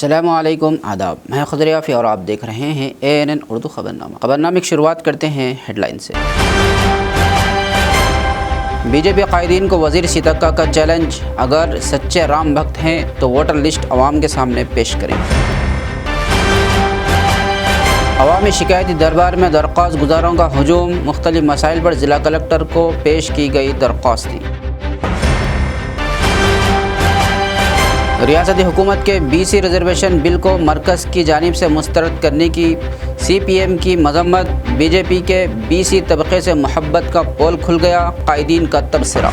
अस्सलामुअलैकुम आदाब, मैं खुदरियाफ़ी और आप देख रहे हैं ANN उर्दू ख़बरनामा। ख़बरनामे की शुरुआत करते हैं हेडलाइन से। बीजेपी कायदीन को वज़ीर सितक्का का चैलेंज, अगर सच्चे राम भक्त हैं तो वोटर लिस्ट अवाम के सामने पेश करें। अवामी शिकायती दरबार में दरख्वास्त गुजारों का हजूम, मुख्तलिफ मसाइल पर ज़िला कलेक्टर को पेश की गई दरख्वास्तें। रियासती हुकूमत के BC रिजर्वेशन बिल को मरकज़ की जानिब से मुस्तरद करने की CPM की मजम्मत, BJP के BC तबके से मोहब्बत का पोल खुल गया, कायदीन का तबसरा।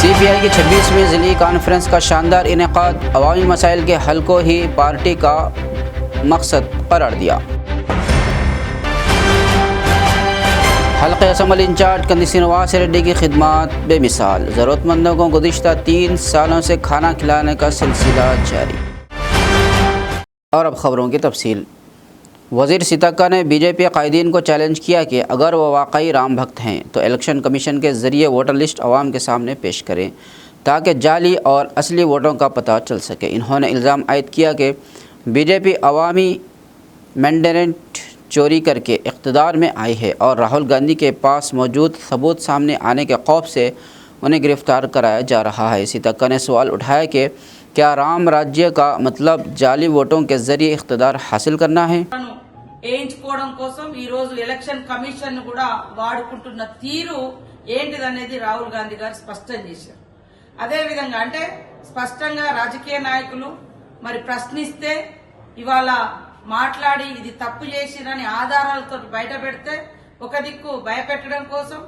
CPI की 26वीं ज़िली कॉन्फ्रेंस का शानदार इनेकाद, अवामी मसाइल के हल को ही पार्टी का मकसद करार दिया। हल्के असम्बली इंचार्ज कंदी श्रीनिवास रेड्डी की खिदमत बेमिसाल, ज़रूरतमंदों को गुज़िश्ता 3 सालों से खाना खिलाने का सिलसिला जारी। और अब ख़बरों की तफसील। वज़ीर सितक्का ने BJP कायदीन को चैलेंज किया कि अगर वो वाकई राम भक्त हैं तो इलेक्शन कमीशन के ज़रिए वोटर लिस्ट अवाम के सामने पेश करें ताकि जाली और असली वोटों का पता चल सके। इन्होंने इल्ज़ाम आयद किया कि BJP अवामी मैंडेट चोरी करके इक़्तिदार में आई है और राहुल गांधी के पास मौजूद सबूत सामने आने के खौफ से उन्हें गिरफ़्तार कराया जा रहा है। सितक्का ने सवाल उठाया कि क्या राम राज्य का मतलब जाली वोटों के ज़रिए इक़्तिदार हासिल करना है। వేయించుకోవడం కోసం ఈ రోజు ఎలక్షన్ కమిషన్ కూడా వాడుకుంటున్న తీరు ఏంటిదనేది రాహుల్ గాంధీ గారు స్పష్టం చేశారు. అదే విధంగా అంటే స్పష్టంగా రాజకీయ నాయకులు మరి ప్రశ్నిస్తే ఇవాళ మాట్లాడి ఇది తప్పు చేసిరని ఆధారాలతో బయట పెడితే ఒక దిక్కు భయపెట్టడం కోసం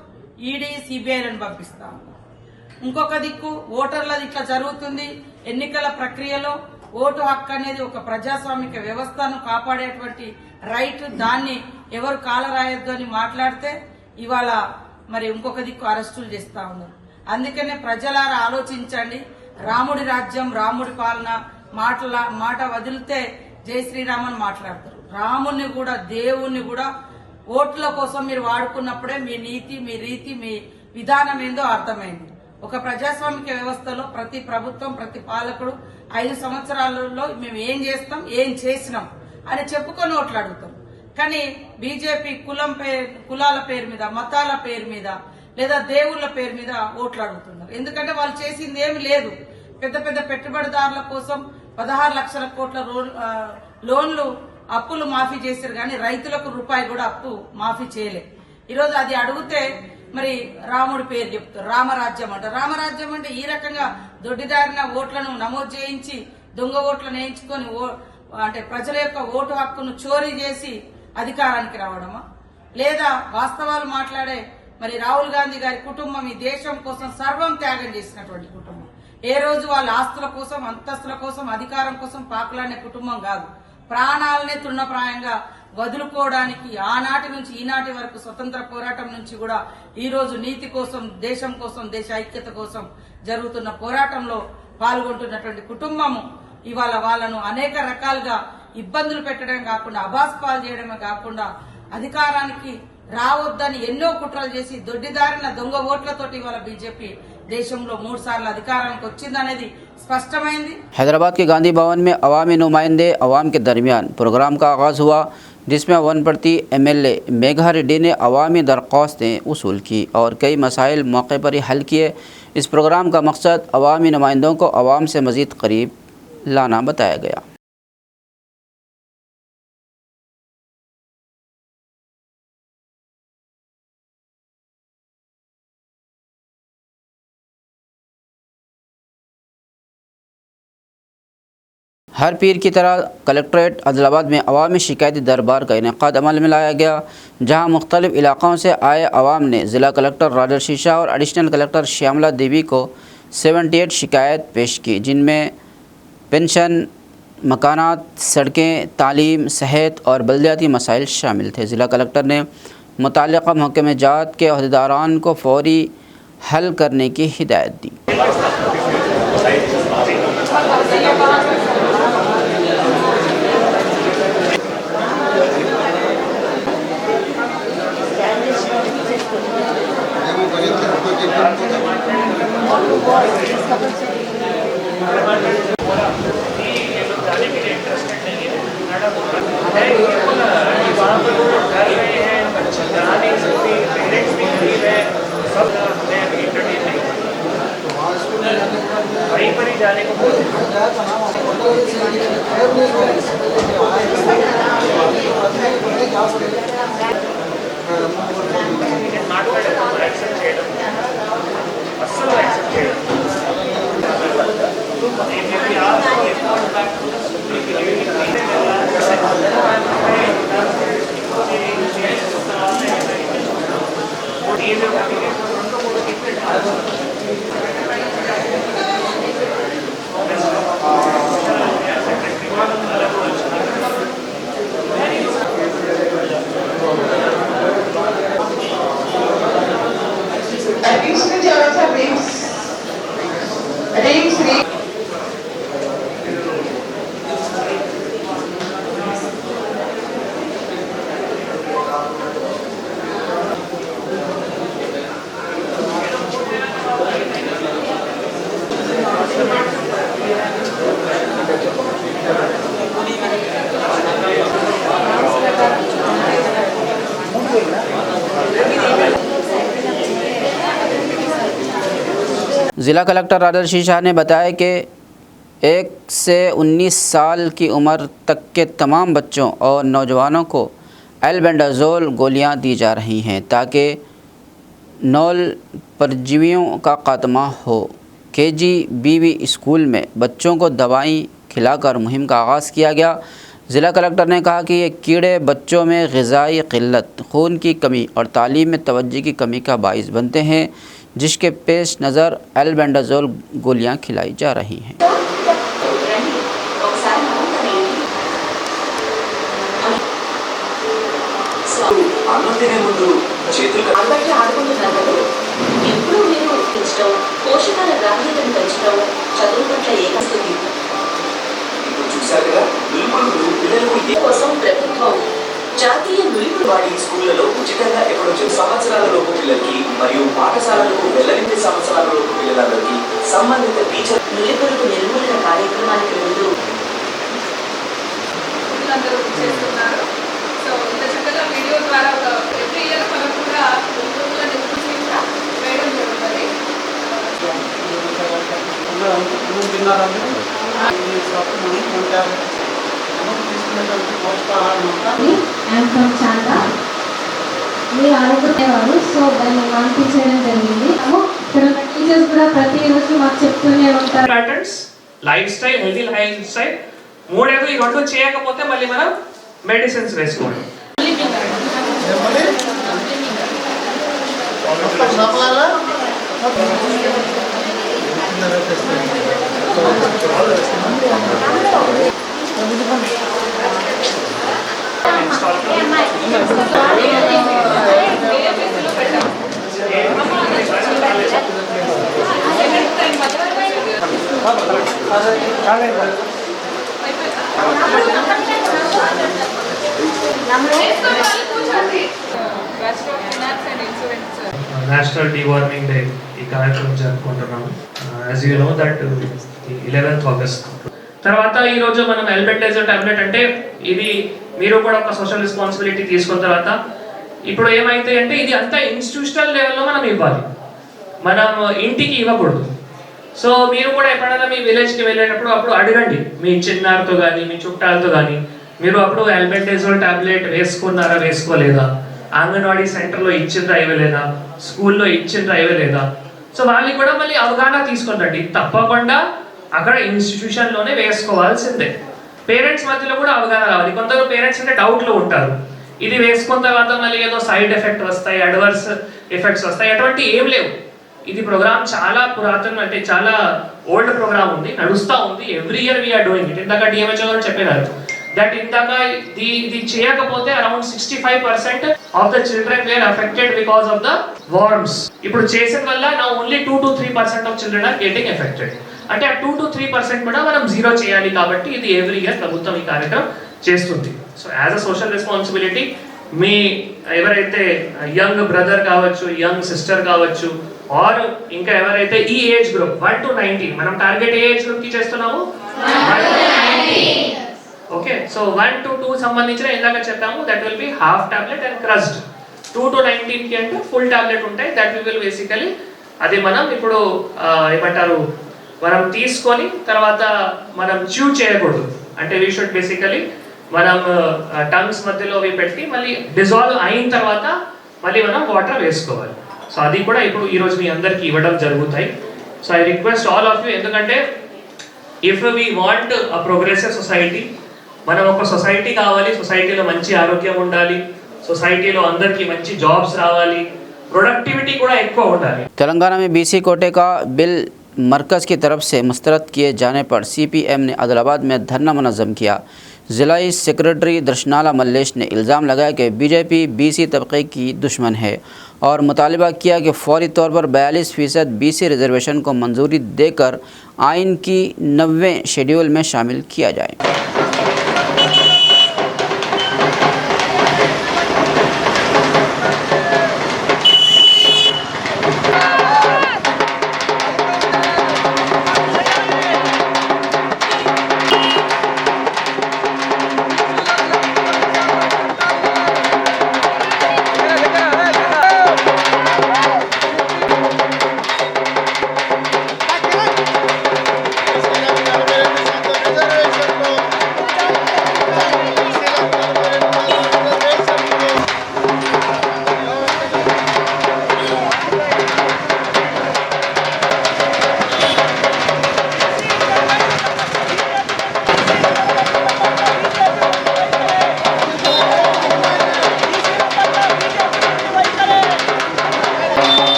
ఈడీ సిబిఐలను పంపిస్తా ఉన్నారు. ఇంకొక దిక్కు ఓటర్లది ఇట్లా జరుగుతుంది, ఎన్నికల ప్రక్రియలో ఓటు హక్కు అనేది ఒక ప్రజాస్వామిక వ్యవస్థను కాపాడేటువంటి రైట్, దాన్ని ఎవరు కాలరాయొద్దు అని మాట్లాడితే ఇవాళ మరి ఇంకొక దిక్కు అరెస్టులు చేస్తా ఉన్నారు. అందుకనే ప్రజలారా ఆలోచించండి. రాముడి రాజ్యం, రాముడి పాలన మాట వదిలితే జై శ్రీరామ్ అని మాట్లాడతారు. రాముని కూడా దేవుణ్ణి కూడా ఓట్ల కోసం మీరు వాడుకున్నప్పుడే మీ నీతి, మీ రీతి, మీ విధానం ఏందో అర్థమైంది. ఒక ప్రజాస్వామిక వ్యవస్థలో ప్రతి ప్రభుత్వం, ప్రతి పాలకుడు 5 సంవత్సరాలలో మేము ఏం చేస్తాం, ఏం చేసినాం అని చెప్పుకొని ఓట్లు అడుగుతారు. కానీ బీజేపీ కులాల పేరు మీద, మతాల పేరు మీద లేదా దేవుళ్ల పేరు మీద ఓట్లు అడుగుతున్నారు. ఎందుకంటే వాళ్ళు చేసింది ఏమి లేదు. పెద్ద పెద్ద పెట్టుబడిదారుల కోసం 16 లక్షల కోట్ల లోన్లు అప్పులు మాఫీ చేశారు, కానీ రైతులకు రూపాయి కూడా అప్పు మాఫీ చేయలే. ఈరోజు అది అడిగితే మరి రాముడి పేరు చెప్తారు, రామరాజ్యం అంటారు. రామరాజ్యం అంటే ఈ రకంగా దొడ్డిదారిన ఓట్లను నమోదు చేయించి దొంగ ఓట్లను వేయించుకొని అంటే ప్రజల యొక్క ఓటు హక్కును చోరీ చేసి అధికారానికి రావడమా, లేదా వాస్తవాలు మాట్లాడే మరి రాహుల్ గాంధీ గారి కుటుంబం ఈ దేశం కోసం సర్వం త్యాగం చేసినటువంటి కుటుంబం. ఏ రోజు వాళ్ళ ఆస్తుల కోసం, అంతస్తుల కోసం, అధికారం కోసం పాకులాడే కుటుంబం కాదు. ప్రాణాలనే తృణప్రాయంగా వదులుకోవడానికి ఆనాటి నుంచి ఈనాటి వరకు స్వతంత్ర పోరాటం నుంచి కూడా ఈ రోజు నీతి కోసం, దేశం కోసం, దేశ ఐక్యత కోసం జరుగుతున్న పోరాటంలో పాల్గొంటున్నటువంటి కుటుంబము ఇవాళ వాళ్ళను అనేక రకాలుగా ఇబ్బందులు పెట్టడం కాకుండా, అబాస్పాలు చేయడమే కాకుండా అధికారానికి రావద్దని ఎన్నో కుట్రలు చేసి దొడ్డిదారిన దొంగ ఓట్లతోటి ఇవాళ BJP దేశంలో 3 సార్లు అధికారానికి వచ్చిందనేది స్పష్టమైంది। हैदराबाद के गांधी भवन में अवामी नुमाइंदे अवाम के दरमियान प्रोग्राम का आगाज़ हुआ, जिसमें वनप्रति MLA मेघा रेड्डी ने अवामी दरख्वास्तें वसूल की और कई मसाइल मौके पर ही हल किए। इस प्रोग्राम का मकसद अवामी नुमाइंदों को अवाम से मज़ीद करीब लाना बताया गया। हर पीर की तरह कलेक्ट्रेट आदिलाबाद में अवामी शिकायती दरबार का इनेकाद अमल में लाया गया, जहां मुख्तलिफ इलाक़ों से आए अवाम ने ज़िला कलेक्टर राजर्षि शाह और एडिशनल कलेक्टर श्यामला देवी को 78 शिकायत पेश की, जिनमें पेंशन, मकानात, सड़कें, तालीम, सेहत और बल्दियाती मसाइल शामिल थे। ज़िला कलेक्टर ने मुताल्लिक़ा महकमे जात के अहदेदारान को फौरी हल करने की हिदायत दी। Gracias. जाने को అస్సలు యాక్సెప్ట్ చేయడం ज़िला कलेक्टर राजर्षि शाह ने बताया कि 1 से 19 साल की उम्र तक के तमाम बच्चों और नौजवानों को एल्बेंडाजोल गोलियां दी जा रही हैं ताकि नौल परजीवियों का खात्मा हो। KGBV स्कूल में बच्चों को दवाई खिलाकर मुहिम का आगाज़ किया गया। ज़िला कलेक्टर ने कहा कि ये कीड़े बच्चों में ग़िज़ाई क़िल्लत, खून की कमी और तालीम में तवज्जो की कमी का बाइस बनते हैं, जिसके पेश नज़र एल्बेंडाजोल गोलियां खिलाई जा रही हैं। పోషకాల గ్రాహ్యతను పెంచడం చదువు పట్ల ఏకస్తుంది కోసం ప్రభుత్వం జాతీయ నులిపుడు వాడి స్కూళ్లలో ఉచితంగా ఎక్కడొచ్చే సంవత్సరాలలోపు పిల్లలకి మరియు పాఠశాలలకు వెళ్ళని సంవత్సరాలలోపు పిల్లలందరికీ సంబంధిత టీచర్ నులిపుడుకు నిర్మూలన కార్యక్రమానికి ముందు అందరూ చేస్తున్నారు. సో ఇంత చక్కగా వీడియో ద్వారా ఎవ్రీ ఇయర్ మనం కూడా నులిపుడుల నిర్మూలన కూడా వేయడం జరుగుతుంది. అండ్ ఫ్రమ్ చాందా మీరు ఆరోగ్యవారు సో దాన్ని మాన్పించడం జరిగింది. ఇక్కడ టీచర్స్ కూడా ప్రతిరోజు మాకు చెప్తూనే ఉంటారు. Patterns, life style, healthy life style మూడేదో ఈ రెండు చేయకపోతే మళ్ళీ మనం మెడిసిన్స్ వేసుకోవాలి. నేషనల్ డీవార్మింగ్ డే ఈ కార్యక్రమం జరుపుకుంటున్నాము. As you know that 11th August. తర్వాత ఈరోజు మనం ఎల్బెండాజోల్ టాబ్లెట్ అంటే ఇది మీరు కూడా ఒక సోషల్ రెస్పాన్సిబిలిటీ తీసుకున్న తర్వాత ఇప్పుడు ఏమైతే అంటే ఇది అంతా ఇన్స్టిట్యూషనల్ లెవెల్లో మనం ఇవ్వాలి, మనం ఇంటికి ఇవ్వకూడదు. సో మీరు కూడా ఎప్పుడైనా మీ విలేజ్కి వెళ్ళేటప్పుడు అప్పుడు అడగండి మీ చిన్నారితో కానీ మీ చుట్టాలతో కానీ, మీరు అప్పుడు ఎల్బెండాజోల్ టాబ్లెట్ వేసుకున్నారా వేసుకోలేదా, అంగన్వాడీ సెంటర్లో ఇచ్చిండ్రా ఇవ్వలేదా, స్కూల్లో ఇచ్చిండ్రా ఇవ్వలేదా. సో వాళ్ళకి కూడా మళ్ళీ అవగాహన తీసుకుంటండి, తప్పకుండా అక్కడ ఇన్స్టిట్యూషన్లోనే వేసుకోవాల్సిందే. పేరెంట్స్ మధ్యలో కూడా అవగాహన రావాలి. కొందరు పేరెంట్స్ అంటే డౌట్లో ఉంటారు, ఇది వేసుకున్న తర్వాత మళ్ళీ ఏదో సైడ్ ఎఫెక్ట్ వస్తాయి, అడ్వర్స్ ఎఫెక్ట్స్ వస్తాయి, అటువంటి ఏం లేవు. ఇది ప్రోగ్రామ్ చాలా పురాతన అంటే చాలా ఓల్డ్ ప్రోగ్రామ్ ఉంది, నడుస్తూ ఉంది. Every year we are doing it. ఇందాక డిఎంహెచ్ఓ గారు చెప్పినారు దట్ ఇందాక ఇది చేయకపోతే around 65% of the children were affected because of the worms. ఇప్పుడు చేసిన వల్ల నా only 2 to 3% of children are getting affected. అంటే ఆ 2 to 3% కూడా మనం జీరో చేయాలి. కాబట్టి ఇది ఎవ్రీ ఇయర్ ప్రభుత్వం ఈ కార్యక్రమం చేస్తుంది. So as a social responsibility మీ ఎవరైతే యంగ్ బ్రదర్ కావచ్చు, యంగ్ సిస్టర్ కావచ్చు, ఆర్ ఇంకా ఎవరైతే ఈ ఏజ్ గ్రూప్ 1 to 19 మనం టార్గెట్ ఏ ఏజ్ గ్రూప్ కి చేస్తున్నాము, ఓకే, సో 1 to 2 సంబంధించిన ఇందాక చెప్పాము that will be half tablet and క్రస్డ్. 2 to 19 కి అంటే ఫుల్ టాబ్లెట్ ఉంటాయి. దట్ విల్ బేసికలీ అది మనం ఇప్పుడు ఏమంటారు మనం తీసుకొని తర్వాత మనం చ్యూ చేయకూడదు. అంటే వీ షుడ్ బేసికలీ మనం టంగ్స్ మధ్యలో అవి పెట్టి మళ్ళీ డిజాల్వ్ అయిన తర్వాత మళ్ళీ మనం వాటర్ వేసుకోవాలి. సో అది కూడా ఇప్పుడు ఈరోజు మీ అందరికీ ఇవ్వడం జరుగుతాయి. So I request all of you, ఎందుకంటే if we want a progressive society, మనం ఒక సొసైటీ కావాలి, సొసైటీలో మంచి ఆరోగ్యం ఉండాలి, సొసైటీలో అందరికీ మంచి జాబ్స్ రావాలి, प्रोडक्टिविटी కూడా ఎక్కువ ఉండాలి. तेलंगाना में बीसी कोटे का बिल मरकज़ की तरफ से मुस्तरद किए जाने पर CPM ने आदिलाबाद में धरना मुनज़्ज़म किया। ज़िलाई सेक्रेटरी दर्शनाला मल्लेश ने इल्ज़ाम लगाया कि बीजेपी BC तबके की दुश्मन है और मुतालबा किया कि फौरी तौर पर 42% BC रिजर्वेशन को मंजूरी देकर आइन की 90वें शेड्यूल में शामिल किया जाए।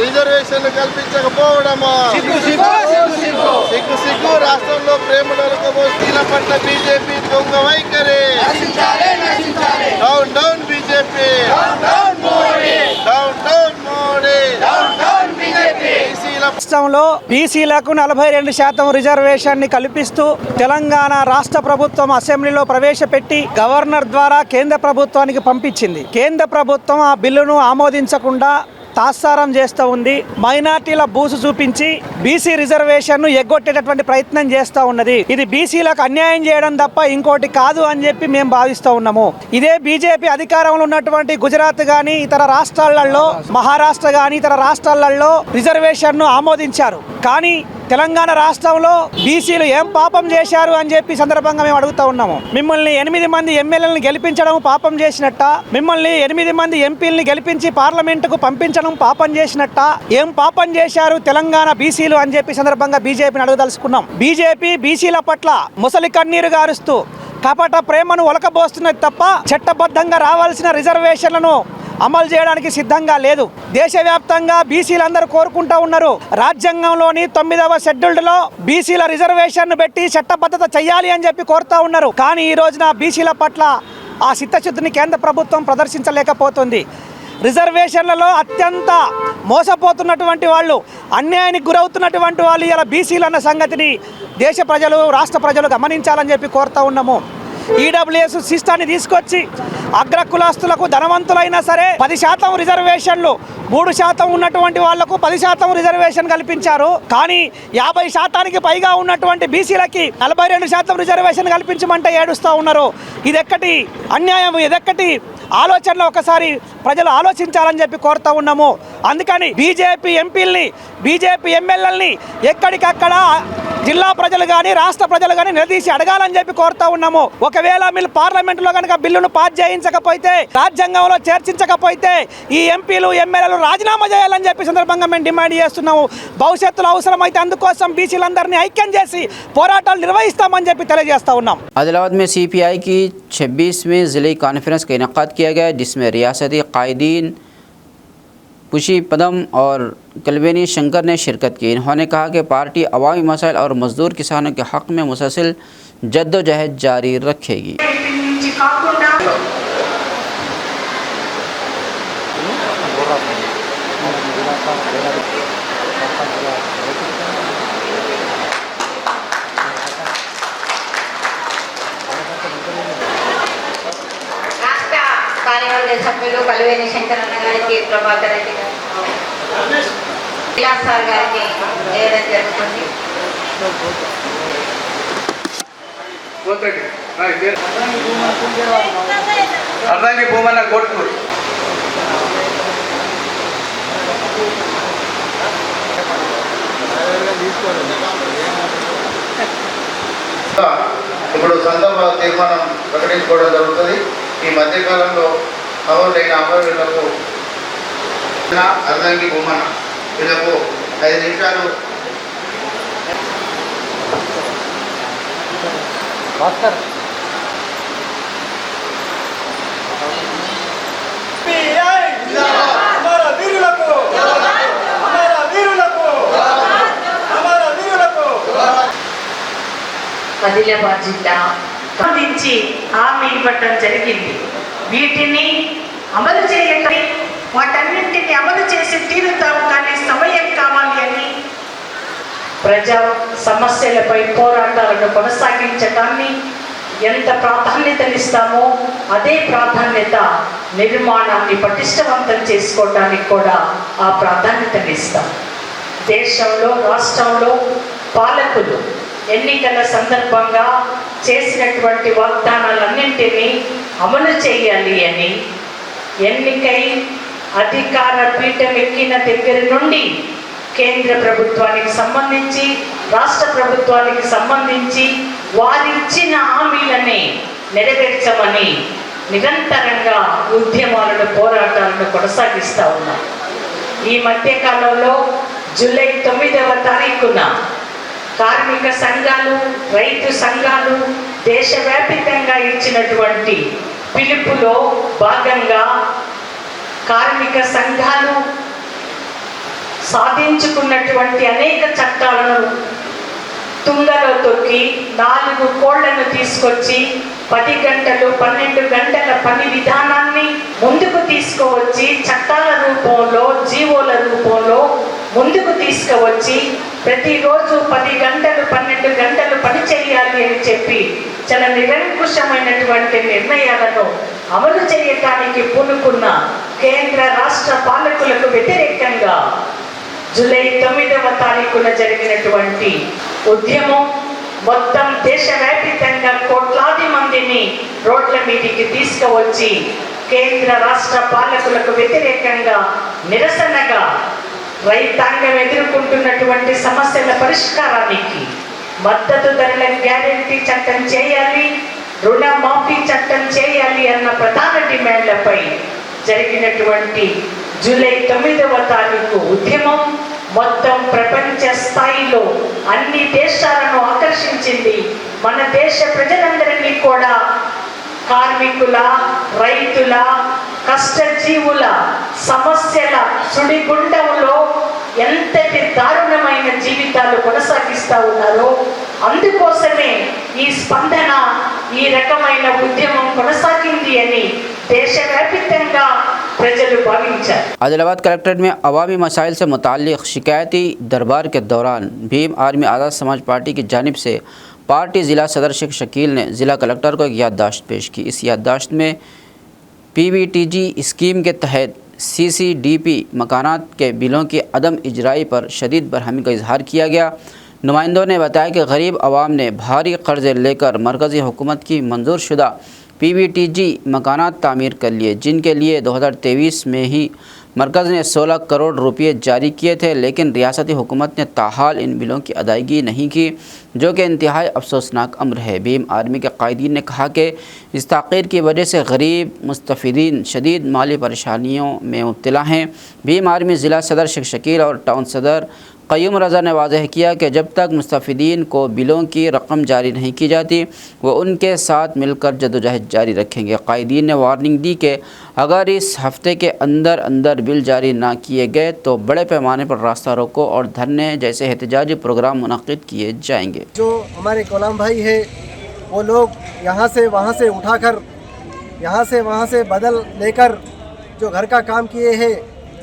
రిజర్వేషన్ కల్పించకపోవడమా సిగ్గు రాష్ట్రంలో ప్రేమలకు బస్తీల పట్ల బీజేపీ దొంగ వైఖరి. Down down BJP, down down Modi. రాష్ట్రంలో బీసీలకు 42% రిజర్వేషన్ ని కల్పిస్తూ తెలంగాణ రాష్ట్ర ప్రభుత్వం అసెంబ్లీలో ప్రవేశపెట్టి గవర్నర్ ద్వారా కేంద్ర ప్రభుత్వానికి పంపించింది. కేంద్ర ప్రభుత్వం ఆ బిల్లును ఆమోదించకుండా తాత్సారం చేస్తూ ఉంది. మైనార్టీల బూసు చూపించి బీసీ రిజర్వేషన్ ను ఎగ్గొట్టేటటువంటి ప్రయత్నం చేస్తూ ఉన్నది. ఇది బీసీలకు అన్యాయం చేయడం తప్ప ఇంకోటి కాదు అని చెప్పి మేము భావిస్తూ ఉన్నాము. ఇదే బీజేపీ అధికారంలో ఉన్నటువంటి గుజరాత్ గానీ ఇతర రాష్ట్రాలలో, మహారాష్ట్ర గానీ ఇతర రాష్ట్రాలలో రిజర్వేషన్ ను ఆమోదించారు. కానీ తెలంగాణ రాష్ట్రంలో బీసీలు ఏం పాపం చేశారు అని చెప్పి సందర్భంగా మేము అడుగుతూ ఉన్నాము. మిమ్మల్ని 8 మంది ఎమ్మెల్యేలను గెలిపించడం పాపం చేసినట్ట? మిమ్మల్ని 8 మంది ఎంపీలని గెలిపించి పార్లమెంటుకు పంపించడం పాపం చేసినట్ట? ఏం పాపం చేశారు తెలంగాణ బీసీలు అని చెప్పి సందర్భంగా బీజేపీని అడగదలుచుకున్నాం. బీజేపీ బీసీల పట్ల ముసలి కన్నీరు గారుస్తూ కపట ప్రేమను ఒలకబోస్తున్నది తప్ప చట్టబద్ధంగా రావాల్సిన రిజర్వేషన్లను అమలు చేయడానికి సిద్ధంగా లేదు. దేశవ్యాప్తంగా బీసీలందరూ కోరుకుంటూ ఉన్నారు. రాజ్యాంగంలోని 9వ షెడ్యూల్డ్లో బీసీల రిజర్వేషన్ పెట్టి చట్టబద్ధత చేయాలి అని చెప్పి కోరుతూ ఉన్నారు. కానీ ఈ రోజున బీసీల పట్ల ఆ చిత్తశుద్ధిని కేంద్ర ప్రభుత్వం ప్రదర్శించలేకపోతుంది. రిజర్వేషన్లలో అత్యంత మోసపోతున్నటువంటి వాళ్ళు, అన్యాయానికి గురవుతున్నటువంటి వాళ్ళు ఇలా బీసీలు అన్న సంగతిని దేశ ప్రజలు, రాష్ట్ర ప్రజలు గమనించాలని చెప్పి కోరుతూ ఉన్నాము. ఈడబ్ల్యూఎస్ సిస్టాన్ని తీసుకొచ్చి అగ్రకులస్తులకు ధనవంతులైనా సరే 10% రిజర్వేషన్లు, 3% ఉన్నటువంటి వాళ్లకు 10% రిజర్వేషన్ కల్పించారు. కానీ 50%కి పైగా ఉన్నటువంటి బీసీలకి 42% రిజర్వేషన్ కల్పించమంటే ఏడుస్తూ ఉన్నారు. ఇదెక్కటి అన్యాయం, ఇదెక్కటి ఆలోచనలో ఒకసారి ప్రజలు ఆలోచించాలని చెప్పి కోరుతూ ఉన్నాము. అందుకని బీజేపీ ఎంపీలని, బీజేపీ ఎమ్మెల్యేలని ఎక్కడికక్కడ జిల్లా ప్రజలు కానీ రాష్ట్ర ప్రజలు కానీ నిలదీసి అడగాలని చెప్పి కోరుతా ఉన్నాము. ఒకవేళ మీరు పార్లమెంటులో కనుక బిల్లును పాస్ చేయించకపోతే, రాజ్యాంగంలో చేర్చించకపోతే ఈ ఎంపీలు ఎమ్మెల్యేలు రాజీనామా చేయాలని చెప్పి సందర్భంగా మేము డిమాండ్ చేస్తున్నాము. భవిష్యత్తులో అవసరమైతే అందుకోసం బీసీలందరినీ ఐక్యం చేసి పోరాటాలు నిర్వహిస్తామని చెప్పి తెలియజేస్తా ఉన్నాం. आदिलाबाद में CPI की 26वीं ज़िले कॉन्फ्रेंस का इनेकाद किया गया, जिसमें रियासती कायदीन पुशी पदम और कलवेनी शंकर ने शिरकत की। इन्होंने कहा कि पार्टी अवामी मसाइल और मजदूर किसानों के हक़ में मुसलसल जद्दोजहद जारी रखेगी। కార్యవర్గ సభ్యులు కలువేని శంకరన్న గారికి, ప్రభాకర్ రెడ్డి గారికి, విలాస్ సార్ గారికి చేయడం జరుగుతుంది. అర్ధాంగి భూమన్న కోట్కూరు ఇప్పుడు సందర్భ తీర్మానం ప్రకటించుకోవడం జరుగుతుంది. ఈ మధ్యకాలంలో అమరులైన అమరులకు అర్ధాంగి భూమన్న వీళ్ళకు 5 నిమిషాలు ఆదిలాబాద్ జిల్లా సంబంధించి హామీ ఇవ్వటం జరిగింది. వీటిని అమలు చేయటం, వాటన్నింటినీ అమలు చేసి తీరుతాము, కానీ సమయం కావాలి అని ప్రజా సమస్యలపై పోరాటాలను కొనసాగించటాన్ని ఎంత ప్రాధాన్యతనిస్తామో అదే ప్రాధాన్యత నిర్మాణాన్ని పటిష్టవంతం చేసుకోవడానికి కూడా ఆ ప్రాధాన్యతనిస్తాం. దేశంలో, రాష్ట్రంలో పాలకులు ఎన్నికల సందర్భంగా చేసినటువంటి వాగ్దానాలన్నింటినీ అమలు చేయాలి అని, ఎన్నికై అధికార పీఠం ఎక్కిన దగ్గర నుండి కేంద్ర ప్రభుత్వానికి సంబంధించి, రాష్ట్ర ప్రభుత్వానికి సంబంధించి వారిచ్చిన హామీలని నెరవేర్చమని నిరంతరంగా ఉద్యమాలను, పోరాటాలను కొనసాగిస్తూ ఉన్నాం. ఈ మధ్యకాలంలో జూలై 9వ తారీఖున కార్మిక సంఘాలు, రైతు సంఘాలు దేశవ్యాప్తంగా ఇచ్చినటువంటి పిలుపులో భాగంగా కార్మిక సంఘాలు సాధించుకున్నటువంటి అనేక చట్టాలను తుంగలో తొక్కి 4 కోళ్లను తీసుకొచ్చి 10 గంటలు 12 గంటల పని విధానాన్ని ముందుకు తీసుకువచ్చి చట్టాల రూపంలో, జీవోల రూపంలో ముందుకు తీసుకువచ్చి ప్రతిరోజు 10 గంటలు 12 గంటలు పని చేయాలి అని చెప్పి చాలా నిరంకుశమైనటువంటి నిర్ణయాలను అమలు చేయటానికి పూనుకున్న కేంద్ర రాష్ట్ర పాలకులకు వ్యతిరేకంగా జూలై 9వ తారీఖున జరిగినటువంటి ఉద్యమం మొత్తం దేశవ్యాప్తంగా కోట్లాది మందిని రోడ్ల మీదికి తీసుకువచ్చి కేంద్ర రాష్ట్ర పాలకులకు వ్యతిరేకంగా, నిరసనగా రైతాంగం ఎదుర్కొంటున్నటువంటి సమస్యల పరిష్కారానికి మద్దతు ధరల గ్యారెంటీ చట్టం చేయాలి, రుణమాఫీ చట్టం చేయాలి అన్న ప్రధాన డిమాండ్లపై జరిగినటువంటి జూలై 9వ తారీఖు ఉద్యమం మొత్తం ప్రపంచ స్థాయిలో అన్ని దేశాలను ఆకర్షించింది. మన దేశ ప్రజలందరినీ కూడా కార్మికుల, రైతుల, కష్టజీవుల సమస్యల సుడిగుండంలో ఎంతటి దారుణమైన జీవితాలు కొనసాగిస్తూ ఉన్నారో అందుకోసమే ఈ స్పందన, ఈ రకమైన ఉద్యమం కొనసాగింది అని దేశవ్యాప్తంగా ప్రజలు భావించారు. आदिलाबाद कलेक्ट्रेट में अवामी मसाइल से मुताल्लिक़ शिकायती दरबार के दौरान भीम आर्मी आज़ाद समाज पार्टी की जानिब से पार्टी ज़िला सदर शेख शकील ने ज़िला कलेक्टर को एक याददाश्त पेश की। इस याददाश्त में PBTG स्कीम के तहत CCDP मकानात के बिलों की अदम इजराई पर शदीद बरहमी का इजहार किया गया। नुमाइंदों ने बताया कि गरीब आवाम ने भारी कर्ज़े लेकर मरकज़ी हुकूमत की मंजूर शुदा PBTG मकानात तामीर कर लिए, जिनके लिए 2023 में ही मरकज़ ने 16 करोड़ रुपये जारी किए थे, लेकिन रियासती हुकूमत ने ताहाल इन बिलों की अदायगी नहीं की, जो कि इंतहाई अफसोसनाक अम्र है। भीम आर्मी के कायदीन ने कहा कि इस ताक़ीर की वजह से गरीब मुस्तफ़ीदीन शदीद माली परेशानियों में मुब्तला हैं। भीम आर्मी ज़िला सदर शेख शकील और टाउन सदर क़य्यूम रज़ा ने वाज़ह किया कि जब तक मुस्तफ़ीदीन को बिलों की रकम जारी नहीं की जाती वो उनके साथ मिलकर जदोजहद जारी रखेंगे। कायदीन ने वार्निंग दी कि अगर इस हफ्ते के अंदर अंदर बिल जारी ना किए गए तो बड़े पैमाने पर रास्ता रोको और धरने जैसे एहतजाजी प्रोग्राम मुनक़िद किए जाएंगे। जो हमारे गुलाम भाई है वो लोग यहाँ से वहाँ से उठाकर यहाँ से वहाँ से बदल लेकर जो घर का काम किए हैं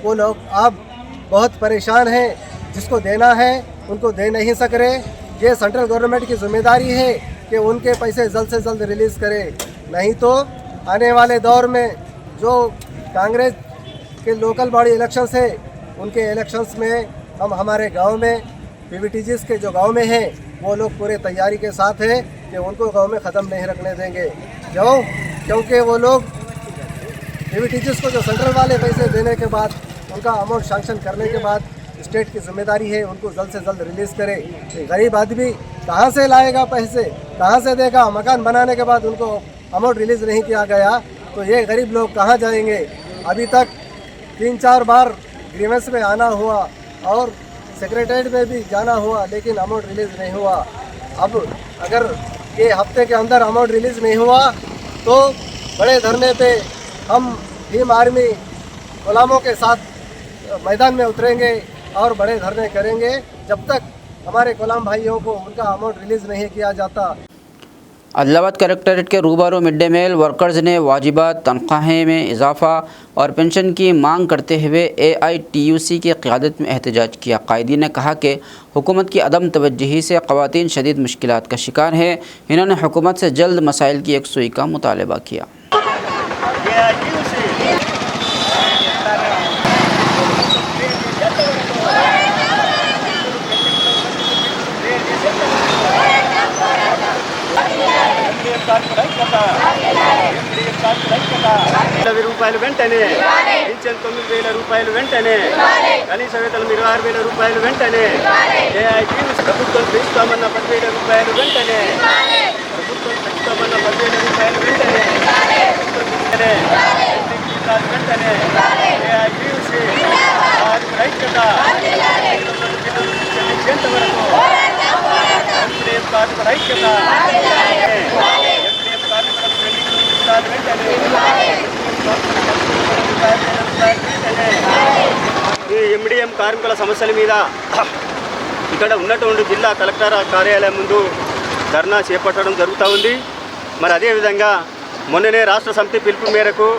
वो लोग अब बहुत परेशान हैं। जिसको देना है उनको दे नहीं सक रहे। ये सेंट्रल गवर्नमेंट की जिम्मेदारी है कि उनके पैसे जल्द से जल्द रिलीज़ करे, नहीं तो आने वाले दौर में जो कांग्रेस के लोकल बॉडी इलेक्शंस है उनके इलेक्शंस में हम हमारे गांव में पीवीटीजीस के जो गांव में हैं वो लोग पूरे तैयारी के साथ हैं कि उनको गांव में ख़त्म नहीं रखने देंगे। क्योंकि वो लोग पीवीटीजीस को जो सेंट्रल वाले पैसे देने के बाद उनका अमाउंट सैंक्शन करने के बाद स्टेट की जिम्मेदारी है उनको जल्द से जल्द रिलीज़ करे। गरीब आदमी कहाँ से लाएगा पैसे, कहाँ से देगा? मकान बनाने के बाद उनको अमाउंट रिलीज़ नहीं किया गया तो ये गरीब लोग कहाँ जाएंगे? अभी तक 3-4 बार ग्रीवेंस में आना हुआ और सेक्रेटरीट में भी जाना हुआ लेकिन अमाउंट रिलीज़ नहीं हुआ। अब अगर ये हफ्ते के अंदर अमाउंट रिलीज़ नहीं हुआ तो बड़े धरने पे हम भीम आर्मी गुलामों के साथ मैदान में उतरेंगे और बड़े धरने करेंगे जब तक हमारे गुलाम भाइयों को उनका अमाउंट रिलीज़ नहीं किया जाता। आदिलाबाद कलेक्ट्रेट के रूबरू मिड डे मील वर्कर्स ने वाजिबात तनख्वाहें में इजाफा और पेंशन की मांग करते हुए AITUC की क़यादत में एहतजाज किया। कायदीन ने कहा कि हुकूमत की अदम तवज्जुही से ख़वातीन शदीद मुश्किलात का शिकार हैं। इन्होंने हुकूमत से जल्द मसाइल की यकसुई का मुतालबा किया। రూపాయలు వెంటనే పింఛన్ 9,000 రూపాయలు వెంటనే కనీస వేతనం 26,000 రూపాయలు వెంటనే ప్రభుత్వం పెంచుతామన్న 10,000 రూపాయలు వెంటనే ప్రభుత్వం పెంచుతామన్న 10,000 రూపాయలు వెంటనే వెంటనే ఐక్యత చెల్లించేంత వరకు కార్మికుల ఐక్యత ఈ ఎండిఎం కార్మికుల సమస్యల మీద ఇక్కడ ఉన్నటువంటి జిల్లా కలెక్టర్ కార్యాలయం ముందు ధర్నా చేపట్టడం జరుగుతూ ఉంది। మరి అదేవిధంగా మొన్ననే రాష్ట్ర సమితి పిలుపు మేరకు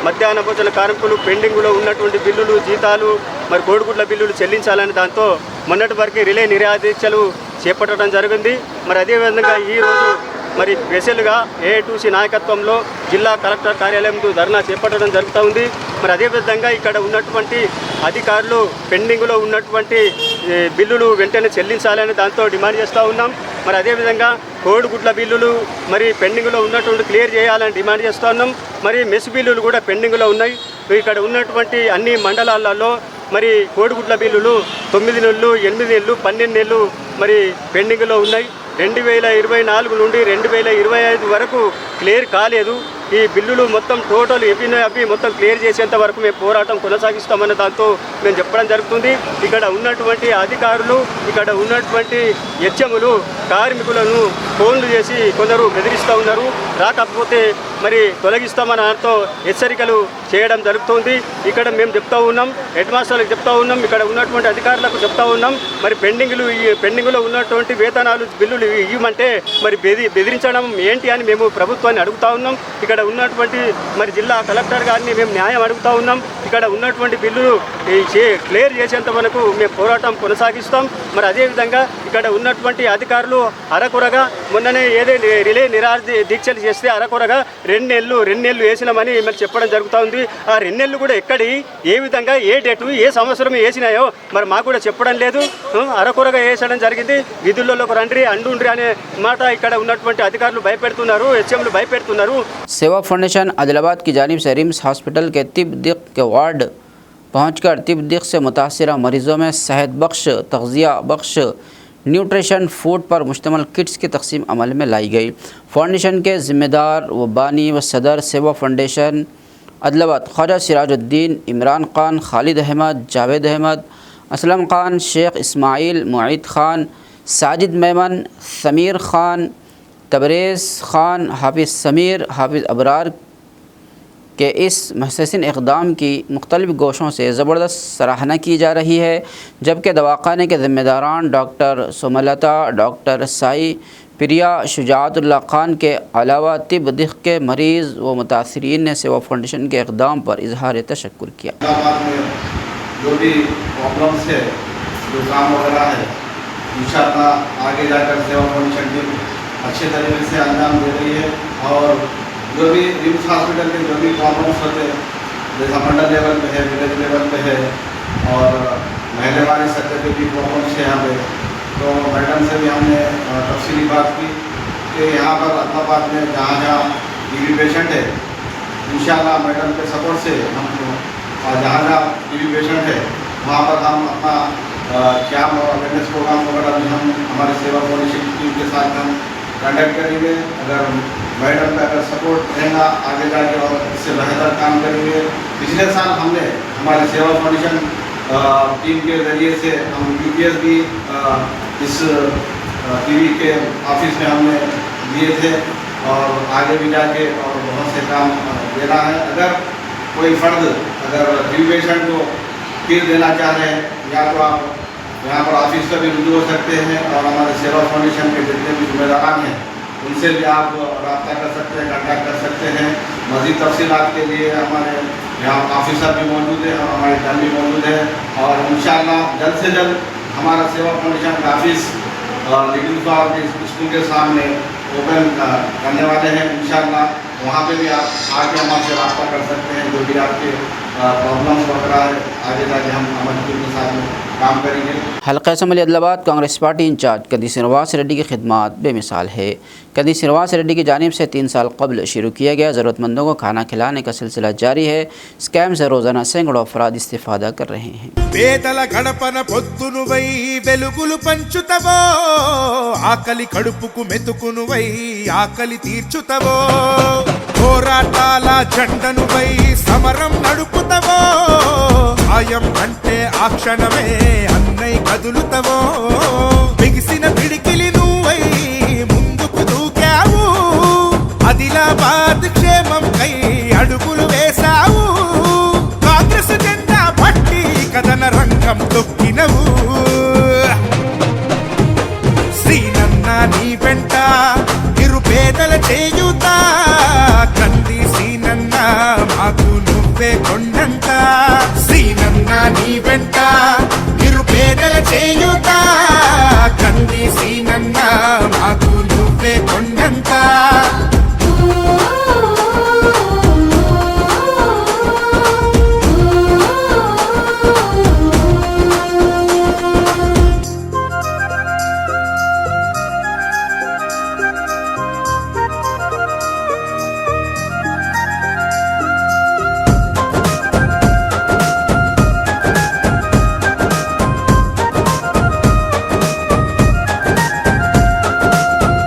మధ్యాహ్న భోజన కార్మికులు పెండింగ్లో ఉన్నటువంటి బిల్లులు జీతాలు మరి కోడిగుడ్ల బిల్లులు చెల్లించాలని దాంతో మొన్నటి వరకు రిలే నిరాదీక్షలు చేపట్టడం జరిగింది। మరి అదేవిధంగా ఈరోజు మరి స్పెషల్గా AITUC నాయకత్వంలో జిల్లా కలెక్టర్ కార్యాలయం ముందు ధర్నా చేపట్టడం జరుగుతూ ఉంది। మరి అదేవిధంగా ఇక్కడ ఉన్నటువంటి అధికారులు పెండింగ్లో ఉన్నటువంటి బిల్లులు వెంటనే చెల్లించాలని దాంతో డిమాండ్ చేస్తూ ఉన్నాం। మరి అదేవిధంగా కోడిగుడ్ల బిల్లులు మరి పెండింగ్లో ఉన్నటువంటి క్లియర్ చేయాలని డిమాండ్ చేస్తూ ఉన్నాం। మరి మెస్ బిల్లులు కూడా పెండింగ్లో ఉన్నాయి। ఇక్కడ ఉన్నటువంటి అన్ని మండలాలలో మరి కోడిగుడ్ల బిల్లులు 9 నెలలు 8 నెలలు 12 నెలలు మరి పెండింగ్లో ఉన్నాయి। 2024 నుండి 2025 వరకు క్లియర్ కాలేదు। ఈ బిల్లులు మొత్తం టోటల్ అవి మొత్తం క్లియర్ చేసేంత వరకు మేము పోరాటం కొనసాగిస్తామన్న దాంతో మేము చెప్పడం జరుగుతుంది। ఇక్కడ ఉన్నటువంటి అధికారులు ఇక్కడ ఉన్నటువంటి హెచ్ఎంలు కార్మికులను ఫోన్లు చేసి కొందరు బెదిరిస్తూ ఉన్నారు, రాకపోతే మరి తొలగిస్తామన్న దాంతో హెచ్చరికలు చేయడం జరుగుతుంది। ఇక్కడ మేము చెప్తా ఉన్నాం, హెడ్ మాస్టర్లకు చెప్తా ఉన్నాం, ఇక్కడ ఉన్నటువంటి అధికారులకు చెప్తా ఉన్నాం, మరి పెండింగ్లో ఉన్నటువంటి వేతనాలు బిల్లులు ఇవ్వమంటే మరి బెదిరించడం ఏంటి అని మేము ప్రభుత్వాన్ని అడుగుతా ఉన్నాం। ఇక్కడ ఉన్నటువంటి మరి జిల్లా కలెక్టర్ గారిని మేము న్యాయం అడుగుతా ఉన్నాం। ఇక్కడ ఉన్నటువంటి బిల్లులు క్లియర్ చేసేంత వరకు మేము పోరాటం కొనసాగిస్తాం। మరి అదేవిధంగా ఇక్కడ ఉన్నటువంటి అధికారులు అరకొరగా మొన్ననే ఏదైతే రిలే దీక్షలు చేస్తే అరకొరగా 2 నెలలు వేసినామని మరి చెప్పడం జరుగుతూ ఉంది। ఆ 2 నెలలు కూడా ఎక్కడి ఏ విధంగా ఏ డేటు ఏ సంవత్సరం వేసినాయో మరి మాకు కూడా చెప్పడం లేదు। అరకొరగా వేసడం జరిగింది। విధుల్లోకి రండి అండుండ్రి అనే మాట ఇక్కడ ఉన్నటువంటి అధికారులు భయపెడుతున్నారు, హెచ్ఎంలు భయపెడుతున్నారు। सेवा फाउंडेशन आदिलाबाद की जानिब से रिम्स हॉस्पिटल के तिब दिक के वार्ड पहुंचकर तिब दिक से मुतासिरा मरीज़ों में सेहत बख्श तग़ज़िया बख्श न्यूट्रिशन फूड पर मुश्तमल किट्स की तकसीम अमल में लाई गई। फाउंडेशन के ज़िम्मेदार व बानी व सदर सेवा फाउंडेशन आदिलाबाद ख्वाजा सिराजुद्दीन, इमरान खान, खालिद अहमद, जावेद अहमद, असलम खान, शेख इस्माइल, मुईद खान, साजिद मेमन, समीर खान, तबरेज़ खान, हाफिज़ समीर, हाफिज़ अबरार के इस महससिन इक़दाम की मुख्तलिफ़ गोशों से ज़बरदस्त सराहना की जा रही है, जबकि दवाखाने के ज़िम्मेदारान डॉक्टर सुमलता, डॉक्टर साई प्रिया, शुजाअतुल्लाह खान के अलावा तिब दिख के मरीज़ व मुतासरीन ने सेवा फाउंडेशन के इक़दाम पर इजहार तशक्कुर किया। जो भी प्रॉब्लम्स है, जो काम वगैरह है, इंशाअल्लाह आगे जाकर सेवा फाउंडेशन टीम अच्छे तरीके से अंजाम दे रही है। और जो भी रिम्स हॉस्पिटल के जो भी प्रॉब्लम्स होते हैं, जैसा मंडल लेवल पे है, विलेज लेवल पे है, और महले वाली सतह पे भी प्रॉब्लम्स है यहाँ पे, तो मैडम से भी हमने तफसीली बात की कि यहाँ पर अहमदाबाद में जहाँ जहाँ टीबी पेशेंट है, इंशाअल्लाह मैडम के सपोर्ट से हम जहाँ जहाँ टीबी पेशेंट है वहाँ पर हम अपना कैम्प और अवेयरनेस प्रोग्राम वगैरह भी हम हमारे सेवा फाउंडेशन टीम के साथ हम कंडक्ट करेंगे। अगर मैडम का अगर सपोर्ट रहेगा आगे जाके और इससे बेहतर काम करेंगे। पिछले साल हमने हमारे सेवा फाउंडेशन टीम के ज़रिए से हम UPS भी इस टीवी के ऑफिस में हमने दिए थे और आगे भी जाके और बहुत से काम देना है। अगर कोई फर्द अगर टीबी पेशेंट को फिर देना चाह रहे हैं या तो आप यहाँ पर ऑफिस पर भी रुजू हो सकते हैं और हमारे सेवा फाउंडेशन के जितने भी जिम्मेदारान हैं उनसे भी आप रब्ता कर सकते हैं, कॉन्टैक्ट कर सकते हैं। मज़ीद तफसीलात के लिए हमारे यहाँ ऑफिसर भी मौजूद है और हमारे दल भी मौजूद है और इंशाअल्लाह जल्द से जल्द हमारा सेवा फाउंडेशन का ऑफिस लिटिल फ्लावर स्कूल के सामने ओपन करने वाले हैं। इंशाअल्लाह वहाँ पे भी आप आके हमारे रब्ता कर सकते हैं, जो भी आपके प्रॉब्लम्स वगैरह है, आगे जाके हम हमारे टीम के साथ में काम करेंगे। हल्का असम्बली अदलाबाद कांग्रेस पार्टी इंचार्ज कदी श्रीनिवास रेड्डी की खिदमत बेमिसाल है। कदी श्रीनिवास रेड्डी की जानिब से 3 साल कबल शुरू किया गया ज़रूरतमंदों को खाना खिलाने का सिलसिला जारी है। स्कैम से रोज़ाना सैकड़ों अफराद इस्तेफादा कर रहे हैं। పేదల గడపన పొద్దునువై వెలుగులు పంచుతవో, ఆకలి కడుపుకు మెతుకునువై ఆకలి తీర్చుతవో, పోరాటాల జెండనువై సమరం నడుపుతవో, భయం అంటే ఆ క్షణమే అన్నై కదులుతవో, బిగిసిన పిడికిలి నువ్వై ముందుకు దూకావు, ఆదిలాబాద్ క్షేమం కై అడుగులు వేశావు, కాంగ్రెస్ జెండా పట్టి కథన రంగం తొక్కినవు, శ్రీనన్న నీ వెంట నిరుపేదల చేయుత, కంది శ్రీనన్న మాకు నువ్వే కొండంత, శ్రీనన్న నీ వెంట నిరుపేదల చేయుత, కంది శ్రీనన్న మాకు నువ్వే కొండంత.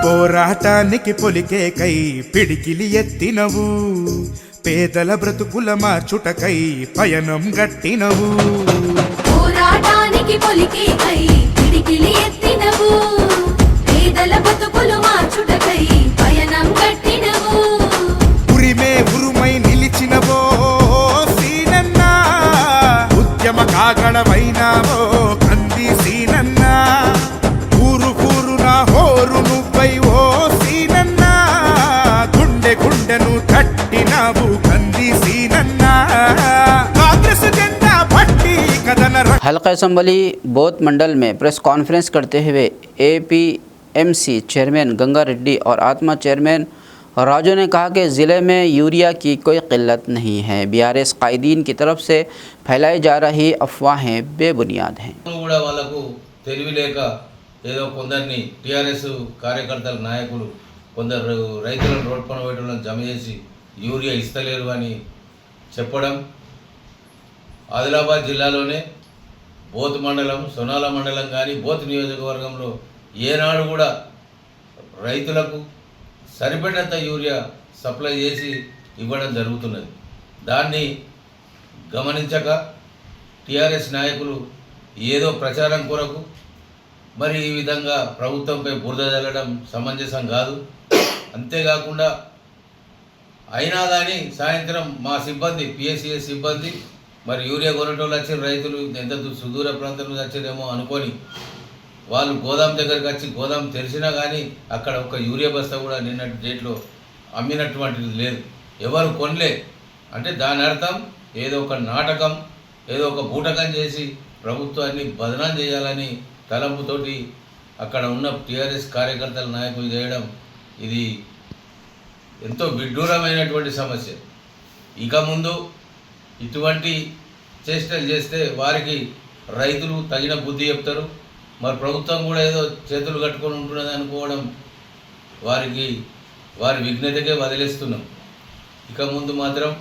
పోరాటానికి పొలికే కై పిడికిలి ఎత్తినవు, పేదల బ్రతుకుల మార్చుటకై పయనం గట్టినవు, పోరాటానికి పొలికే కై పిడికిలి ఎత్తినవు, పేదల బ్రతుకులు మార్చుటకై పయనం గట్టినవు, ఉరిమే ఉరుమై నిలిచినవో సీనన్న, ఉద్యమ కాగడమైనావో కంది సీనన్న, ఊరు ఊరున హోరు నువ్వై ఓ సీనన్న, గుండె గుండెను తట్టినావు కంది సీనన్న, కాంగ్రెస్ జెండా పట్టి కథన. हल्का असम्बली बोध मंडल में प्रेस कॉन्फ्रेंस करते हुए APMC चेयरमैन गंगा रेड्डी और आत्मा चेयरमैन राजू ने कहा कि ज़िले में यूरिया की कोई किल्लत नहीं है। BRS कायदीन की तरफ से फैलाई जा रही अफवाहें बेबुनियाद हैं। ఏదో కొందరిని టీఆర్ఎస్ కార్యకర్తల నాయకులు కొందరు రైతులను రోడ్ పైన పెట్టడం జమ చేసి యూరియా ఇస్తలేరు అని చెప్పడం, ఆదిలాబాద్ జిల్లాలోనే బోత్ మండలం, సోనాల మండలం కానీ బోత్ నియోజకవర్గంలో ఏనాడు కూడా రైతులకు సరిపడినంత యూరియా సప్లై చేసి ఇవ్వడం జరుగుతున్నది. దాన్ని గమనించక టీఆర్ఎస్ నాయకులు ఏదో ప్రచారం కొరకు మరి ఈ విధంగా ప్రభుత్వంపై బురద జల్లడం సమంజసం కాదు. అంతేకాకుండా అయినా కానీ సాయంత్రం మా సిబ్బంది పిఎస్సిఎస్ సిబ్బంది మరి యూరియా కొనేటోళ్ళు వచ్చిన రైతులు ఎంత సుదూర ప్రాంతం నుంచి వచ్చారేమో అనుకొని వాళ్ళు గోదాం దగ్గరికి వచ్చి గోదాం తెరిచినా కానీ అక్కడ ఒక యూరియా బస్తా కూడా నిన్నటి డేట్లో అమ్మినటువంటిది లేదు, ఎవరు కొనలే. అంటే దాని అర్థం ఏదో ఒక నాటకం, ఏదో ఒక బూటకం చేసి ప్రభుత్వాన్ని బదనాం చేయాలని తలంపుతోటి అక్కడ ఉన్న టీఆర్ఎస్ కార్యకర్తల నాయకులు చేయడం ఇది ఎంతో విడ్డూరమైనటువంటి సమస్య. ఇక ముందు ఇటువంటి చేష్టలు చేస్తే వారికి రైతులు తగిన బుద్ధి చెప్తారు. మరి ప్రభుత్వం కూడా ఏదో చేతులు కట్టుకొని ఉంటున్నది అనుకోవడం వారి విఘ్నతకే వదిలేస్తున్నాం. ఇక ముందు మాత్రం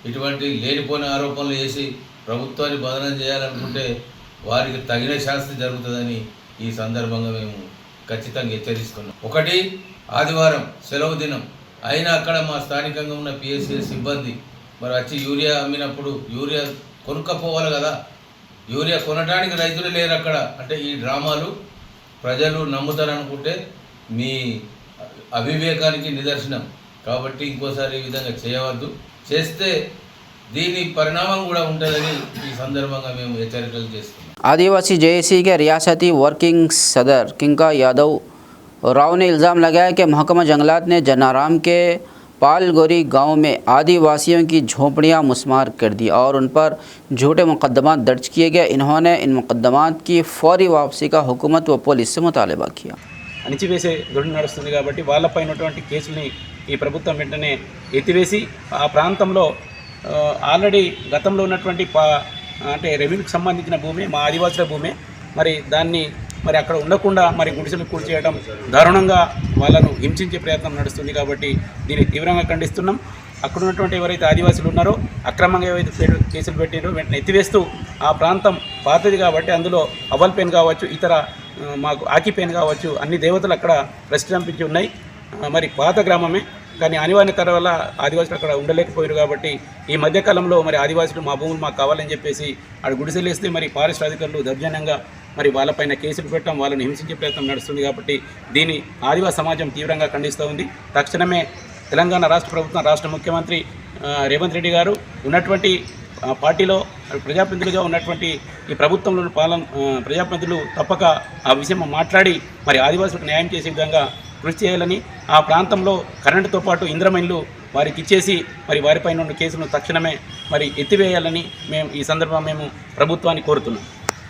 ఇటువంటి లేనిపోయిన ఆరోపణలు చేసి ప్రభుత్వాన్ని బదనం చేయాలనుకుంటే వారికి తగిన శాస్తి జరుగుతుందని ఈ సందర్భంగా మేము ఖచ్చితంగా హెచ్చరిస్తున్నాం. ఒకటి, ఆదివారం సెలవు దినం అయినా అక్కడ మా స్థానికంగా ఉన్న పిఎస్సిఎస్ సిబ్బంది మరి వచ్చి యూరియా అమ్మినప్పుడు యూరియా కొనుక్కపోవాలి కదా, యూరియా కొనడానికి రైతులు లేరు అక్కడ. అంటే ఈ డ్రామాలు ప్రజలు నమ్ముతారనుకుంటే మీ అవివేకానికి నిదర్శనం. కాబట్టి ఇంకోసారి ఈ విధంగా చేయవద్దు, చేస్తే దీని పరిణామం కూడా ఉంటుందని ఈ సందర్భంగా మేము హెచ్చరికలు చేస్తున్నాం. आदिवासी जेएसी के रियासती वर्किंग सदर किंका यादव राव ने इल्ज़ाम लगाया कि महकमा जंगलात ने जनाराम के पालगोरी गांव में आदिवासियों की झोपड़ियां मुस्मार कर दी और उन पर झूठे मुकदमा दर्ज किए गए। इन्होंने इन मुकदमात की फौरी वापसी का हुकूमत व पुलिस से मुतालबा किया। అణిచివేసే దొడ్డు నడుస్తుంది కాబట్టి వాళ్ళపై ఉన్నటువంటి కేసుల్ని ఈ ప్రభుత్వం వెంటనే ఎత్తివేసి ఆ ప్రాంతంలో ఆల్రెడీ గతంలో ఉన్నటువంటి అంటే రెవెన్యూకి సంబంధించిన భూమి మా ఆదివాసుల భూమి, మరి దాన్ని మరి అక్కడ ఉండకుండా మరి గుడిసెలు కూల్చేయడం, దారుణంగా వాళ్ళను హింసించే ప్రయత్నం నడుస్తుంది. కాబట్టి దీన్ని తీవ్రంగా ఖండిస్తున్నాం. అక్కడ ఉన్నటువంటి ఎవరైతే ఆదివాసులు ఉన్నారో అక్రమంగా ఏవైతే కేసులు పెట్టారో వెంటనే ఎత్తివేస్తూ ఆ ప్రాంతం పాతది కాబట్టి అందులో అవల్ పెన్ కావచ్చు, ఇతర మాకు ఆకిపెన్ కావచ్చు, అన్ని దేవతలు అక్కడ ప్రతిష్ఠించి ఉన్నాయి. మరి పాత గ్రామమే, కానీ అనివార్యత వల్ల ఆదివాసులు అక్కడ ఉండలేకపోయారు. కాబట్టి ఈ మధ్యకాలంలో మరి ఆదివాసులు మా భూములు మాకు కావాలని చెప్పేసి అక్కడ గుడిసెలేస్తే మరి ఫారెస్ట్ అధికారులు దౌర్జన్యంగా మరి వాళ్ళపైన కేసులు పెట్టడం, వాళ్ళని హింసించే ప్రయత్నం నడుస్తుంది. కాబట్టి దీన్ని ఆదివాసీ సమాజం తీవ్రంగా ఖండిస్తూ ఉంది. తక్షణమే తెలంగాణ రాష్ట్ర ప్రభుత్వం, రాష్ట్ర ముఖ్యమంత్రి రేవంత్ రెడ్డి గారు ఉన్నటువంటి పార్టీలో ప్రజాప్రతినిధులుగా ఉన్నటువంటి ఈ ప్రభుత్వంలో ప్రజాప్రతినిధులు తప్పక ఆ విషయం మాట్లాడి మరి ఆదివాసులకు న్యాయం చేసే విధంగా కృషి చేయాలని, ఆ ప్రాంతంలో కరెంటుతో పాటు ఇంద్రమైన్లు వారికి ఇచ్చేసి మరి వారిపైన ఉన్న కేసులను తక్షణమే మరి ఎత్తివేయాలని మేము ఈ సందర్భంగా మేము ప్రభుత్వాన్ని కోరుతున్నాం.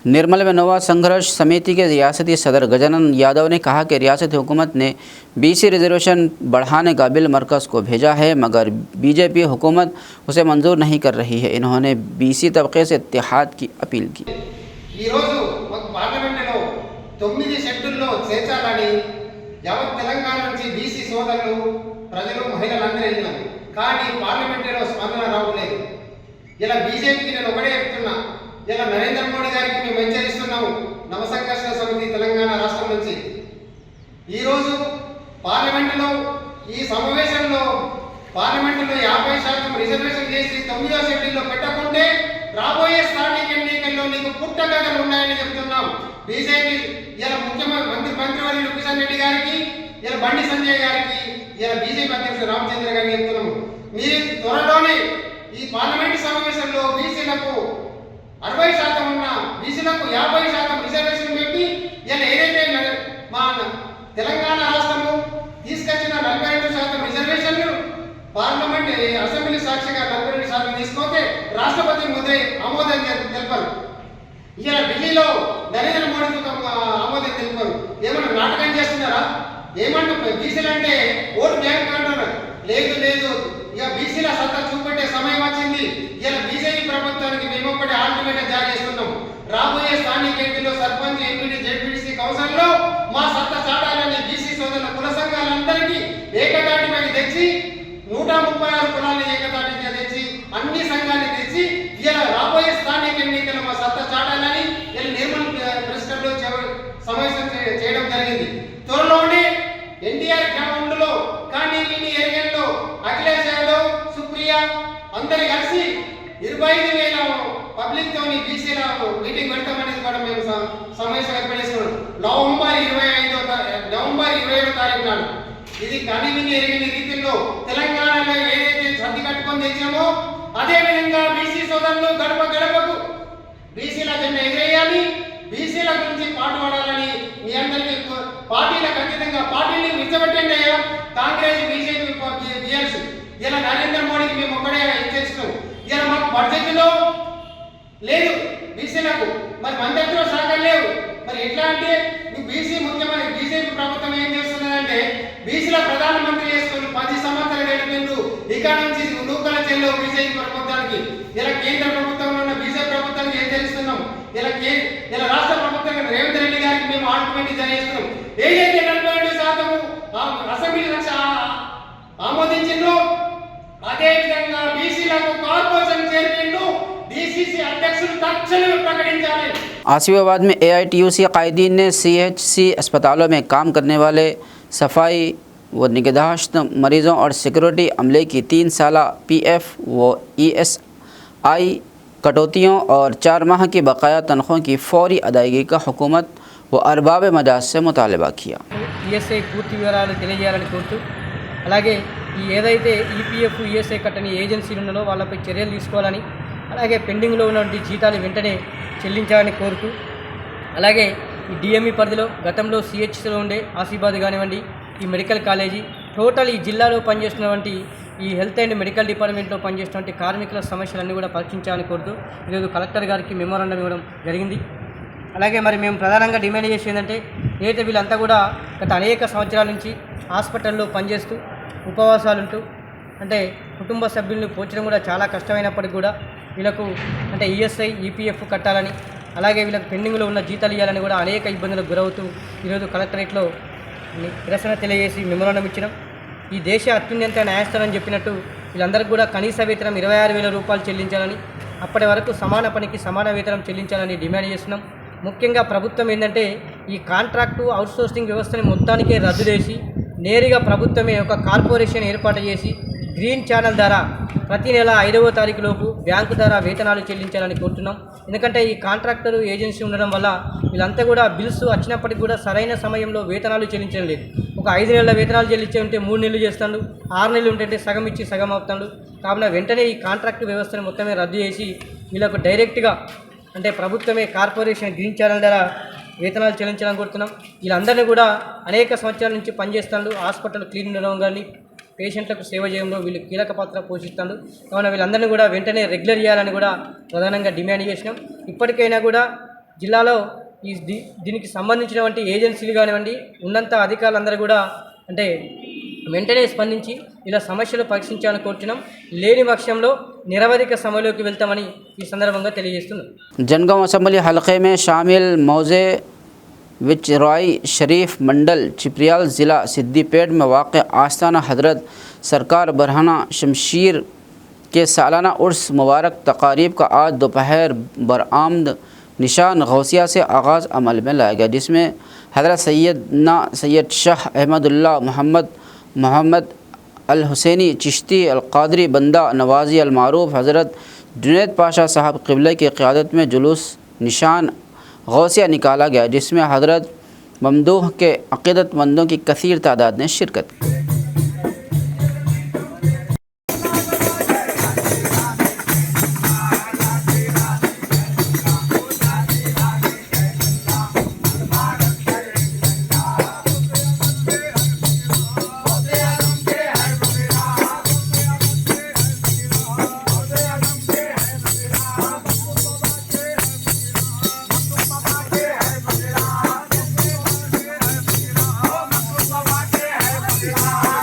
निर्मल में नवा संघर्ष समिति के रियासती सदर गजानन यादव ने कहा कि रियासती हुकूमत ने बीसी रिजर्वेशन बढ़ाने का बिल मरकज़ को भेजा है, मगर बीजेपी हुकूमत उसे मंजूर नहीं कर रही है। इन्होंने बीसी तबके से इत्तेहाद की अपील की। తొమ్మిది షెడ్యూల్లో చేర్చాలని యావత్ తెలంగాణ నుంచి బీసీ సోదరులు, ప్రజలు, మహిళలందరూ వెళ్ళినాం. కానీ పార్లమెంటులో స్పందన రావట్లేదు. ఇలా బీజేపీకి నేను ఒకటే చెప్తున్నా, ఇలా నరేంద్ర మోడీ గారికి మేము హెచ్చరిస్తున్నాము. నవసంఘర్షణ సమితి తెలంగాణ రాష్ట్రం నుంచి ఈరోజు పార్లమెంటులో ఈ సమావేశంలో పార్లమెంటులో 50% రిజర్వేషన్ చేసి 9వ షెడ్యూల్లో పెట్టకుంటే రాబోయే స్థానిక ఎన్నికల్లో నీకు పుట్టగదలు ఉన్నాయని చెప్తున్నాం. బీజేపీ ఇలా మంత్రివర్యులు కిషన్ రెడ్డి గారికి, ఇలా బండి సంజయ్ గారికి, ఇలా బీజేపీ అధ్యక్షుడు రామచంద్ర గారికి చెప్తున్నాము, మీరు త్వరలోనే ఈ పార్లమెంటు సమావేశంలో బీసీలకు 60% ఉన్న బీసీలకు 50% రిజర్వేషన్ పెట్టి ఇలా ఏదైతే మా తెలంగాణ రాష్ట్రము తీసుకొచ్చిన 42% రిజర్వేషన్లు పార్లమెంట్ అసెంబ్లీ సాక్షిగా 42% తీసుకుంటే రాష్ట్రపతి ముద్రే ఆమోదం తెలిపారు. ఇలా ఢిల్లీలో నరేంద్ర మోడీ ఆమోదం తెలిపారు. ఏమన్నా నాటకం చేస్తున్నారా? ఏమంటారు బీసీలు అంటే ఓటు బ్యాంక్ అంటున్నారు. లేదు లేదు, ఇక బీసీల సత్తా చూపెట్టే సమయం వచ్చింది. ఇలా బీజేపీ ప్రభుత్వానికి మేము ఒకటి ఆల్టిమేట్ జారీ చేస్తున్నాం. రాబోయే స్థానిక ఎన్నికల్లో సర్పంచ్, ఎంపీడీ, జెడ్పీటీసీ కౌన్సిల్లో మా సత్తా చాటాలని బీసీ సోదరుల కుల సంఘాలందరికీ ఏకతాటిపై తెచ్చి 136 కులాన్ని ఏకతాటిగా తెచ్చి అన్ని సంఘాన్ని తెచ్చి ఇలా రాబోయే స్థానిక ఎన్నికల్లో మా సత్తా చాటాలని ఇలా నిర్మల్ ప్రెస్ క్లబ్లో సమావేశం చేయడం జరిగింది. త్వరలోనే ఎన్టీఆర్ గ్రౌండ్లో కానీ ఈ ఏరియాలో అఖిలేష్ యాదవ్, సుప్రియా అందరు కలిసి 25,000 పబ్లిక్ తోని బీసీల మీటింగ్ పెడతామనేది కూడా మేము సమావేశం ఏర్పడేసుకున్నాం నవంబర్ 25వ తారీఖు నాడు. ఇది కనివిని ఎరిగిన రీతిలో తెలంగాణలో ఏదైతే సర్ది కట్టుకొని తెచ్చామో అదే విధంగా బీసీ సోదరులు గడప గడపకు బీసీల జెండా ఎగిరేయాలి, బీసీల గురించి పాటుపడాలని మీ అందరికీ పార్టీలకు ఖచ్చితంగా పార్టీని విచ్చబెట్టండి. కాంగ్రెస్, బీజేపీ, బిఎస్ ఇలా నరేంద్ర మోడీకి మేము ఒక్కడే హెచ్చరిస్తున్నాం. ఇలా మాకు బడ్జెట్లో లేదు బీసీలకు, మరి మంత్రిత్వ శాఖలు లేవు. మరి ఎట్లా అంటే బీసీ ముఖ్యమంత్రి బీజేపీ ప్రభుత్వం ఏం చేస్తున్నదంటే బీసీల ప్రధానమంత్రి చేసుకుని 10 సంవత్సరాలు గడిపిండ్రు. ఇక నుంచి నూకల చెల్లు బీజేపీ ప్రభుత్వానికి. ఇలా కేంద్ర ప్రభుత్వంలో ఉన్న బీజేపీ ప్రభుత్వానికి హెచ్చరిస్తున్నాం. ఇలా రాష్ట్ర ప్రభుత్వం రేవంత్ రెడ్డి గారికి మేము ఆర్గ్యుమెంట్ చేస్తున్నాం. ఏదైతే 42% అసెంబ్లీ ఆమోదించిందో అదే విధంగా బీసీలకు కార్పొరేషన్ చైర్మన్లు డీసీసీ అధ్యక్షులు తక్షణమే ప్రకటించాలి. आसिफाबाद में AITUC कायदीन ने CHC अस्पतालों में काम करने वाले सफाई व निगहदाश्त मरीज़ों और सिक्योरिटी अमले की 3 साल PF व ESI कटौतियों और 4 माह की बकाया तनख्वाहों की फौरी अदायगी का हुकूमत व अरबाब मजाज से मुतालबा किया. ESI పూర్తి వివరాలు తెలియజేయాలని కోరుతూ అలాగే ఈ ఏదైతే EPF ESI కట్టని ఏజెన్సీలు ఉన్నారో వాళ్ళపై చర్యలు తీసుకోవాలని అలాగే పెండింగ్లో ఉన్నటువంటి జీతాలు వెంటనే చెల్లించాలని కోరుతూ అలాగే ఈ DME పరిధిలో గతంలో CHCలో ఉండే ఆసిఫాబాద్ కానివ్వండి ఈ మెడికల్ కాలేజీ టోటల్ ఈ జిల్లాలో పనిచేస్తున్నటువంటి ఈ హెల్త్ అండ్ మెడికల్ డిపార్ట్మెంట్లో పనిచేస్తున్నటువంటి కార్మికుల సమస్యలన్నీ కూడా పరిశీలించాలని కోరుతూ ఈరోజు కలెక్టర్ గారికి మెమోరాండం ఇవ్వడం జరిగింది. అలాగే మరి మేము ప్రధానంగా డిమాండ్ చేసేది ఏంటంటే ఏదైతే వీళ్ళంతా కూడా గత అనేక సంవత్సరాల నుంచి హాస్పిటల్లో పనిచేస్తూ ఉపవాసాలుంటూ అంటే కుటుంబ సభ్యులను పోర్చడం కూడా చాలా కష్టమైనప్పటికీ కూడా వీళ్ళకు అంటే ESI EPF కట్టాలని అలాగే వీళ్ళకి పెండింగ్లో ఉన్న జీతాలు ఇవ్వాలని కూడా అనేక ఇబ్బందులకు గురవుతూ ఈరోజు కలెక్టరేట్లో నిరసన తెలియజేసి మెమోరాండం ఇచ్చినాం. ఈ దేశ అత్యున్నత న్యాయస్థానం చెప్పినట్టు వీళ్ళందరికీ కూడా కనీస వేతనం 26,000 రూపాయలు చెల్లించాలని అప్పటి వరకు సమాన పనికి సమాన వేతనం చెల్లించాలని డిమాండ్ చేస్తున్నాం. ముఖ్యంగా ప్రభుత్వం ఏంటంటే ఈ కాంట్రాక్టు అవుట్సోర్సింగ్ వ్యవస్థని మొత్తానికే రద్దు చేసి నేరుగా ప్రభుత్వమే ఒక కార్పొరేషన్ ఏర్పాటు చేసి గ్రీన్ ఛానల్ ద్వారా ప్రతి నెల 5వ తారీఖు లోపు బ్యాంకు ద్వారా వేతనాలు చెల్లించాలని కోరుతున్నాం. ఎందుకంటే ఈ కాంట్రాక్టర్ ఏజెన్సీ ఉండడం వల్ల వీళ్ళంతా కూడా బిల్స్ వచ్చినప్పటికి కూడా సరైన సమయంలో వేతనాలు చెల్లించడం లేదు. ఒక 5 నెలల వేతనాలు చెల్లించే ఉంటే 3 నెలలు చేస్తాడు, 6 నెలలు ఉంటే సగం ఇచ్చి సగం అవుతాడు. కావున వెంటనే ఈ కాంట్రాక్ట్ వ్యవస్థను మొత్తమే రద్దు చేసి వీళ్ళకు డైరెక్ట్గా అంటే ప్రభుత్వమే కార్పొరేషన్ గ్రీన్ ఛానల్ ద్వారా వేతనాలు చెల్లించాలని కోరుతున్నాం. వీళ్ళందరినీ కూడా అనేక సంవత్సరాల నుంచి పనిచేస్తాడు. హాస్పిటల్ క్లీన్ ఉండడం కానీ పేషెంట్లకు సేవ చేయడంలో వీళ్ళు కీలక పాత్ర పోషిస్తాడు. కావున వీళ్ళందరినీ కూడా వెంటనే రెగ్యులర్ చేయాలని కూడా ప్రధానంగా డిమాండ్ చేసినాం. ఇప్పటికైనా కూడా జిల్లాలో దీనికి సంబంధించినటువంటి ఏజెన్సీలు కానివ్వండి ఉన్నంత అధికారులందరూ కూడా అంటే వెంటనే స్పందించి ఇలా సమస్యలు పరిశీలించాలని కోరుతున్నాం. లేని పక్షంలో నిరవధిక సమ్మెలోకి వెళ్తామని ఈ సందర్భంగా తెలియజేస్తున్నాం. जनगांव असम्बली हलक़े में शामिल मौज़े विचराई शरीफ मंडल चिपरियाल ज़िला सिद्दीपेट में वाक़ आस्थाना हज़रत सरकार बरहाना शमशीर के सालाना उर्स मुबारक तकारीब का आज दोपहर बरआमद निशान गौसिया से आगाज़ अमल में लाया गया, जिसमें हज़रत सैयद शाह अहमदुल्लाह मोहम्मद अल हुसैनी चिश्ती अल क़ादरी बंदा नवाज़ी अल मारूफ हज़रत जुनैद पाशा साहब क़िबला की क़यादत में जुलूस निशान गौसिया निकाला गया, जिसमें हज़रत ममदूह के अक़ीदतमंदों की कसीर तादाद ने शिरकत की. Yeah.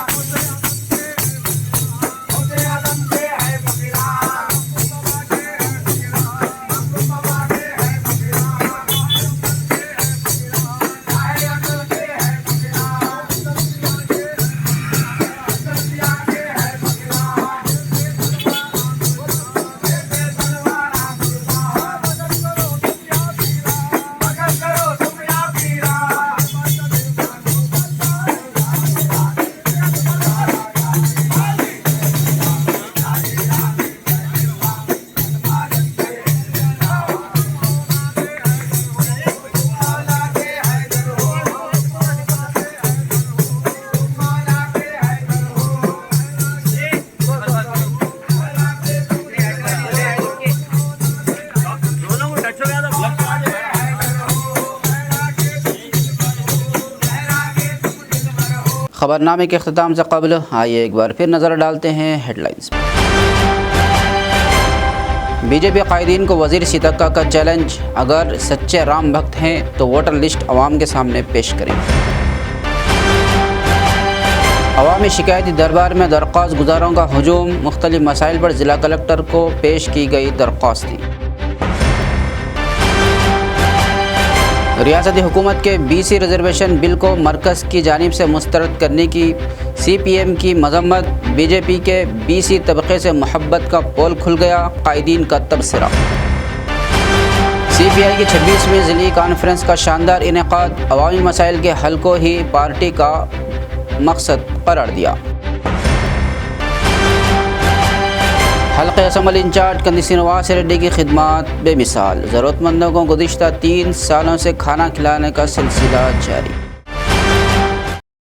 खबरनामे के अख्ताम से कबल आइए एक बार फिर नज़र डालते हैं हेडलाइंस। बीजेपी कायदीन को वज़ीर सितक्का का चैलेंज, अगर सच्चे राम भक्त हैं तो वोटर लिस्ट अवाम के सामने पेश करें। अवामी शिकायती दरबार में दरख्वास्त गुजारों का हजूम, मुख्तलिफ मसाइल पर ज़िला कलेक्टर को पेश की गई दरख्वास्तें। रियासती हुकूमत के BC रिजर्वेशन बिल को मरकज़ की जानिब से मुस्तरद करने की CPM की मजम्मत, BJP के BC तबके से मोहब्बत का पोल खुल गया, कायदीन का तबसरा। CPI की 26वीं ज़िली कॉन्फ्रेंस का शानदार इनेकाद, अवामी मसाइल के हल को ही पार्टी का मकसद करार दिया। हल्के असम्बली इंचार्ज कंदी श्रीनिवास रेड्डी की खिदमत बेमिसाल, ज़रूरतमंदों को गुज़िश्ता 3 सालों से खाना खिलाने का सिलसिला जारी।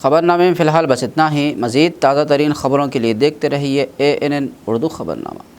खबरनामे में फ़िलहाल बस इतना ही। मज़ीद ताज़ा तरीन खबरों के लिए देखते रहिए ANN उर्दू खबरनामा।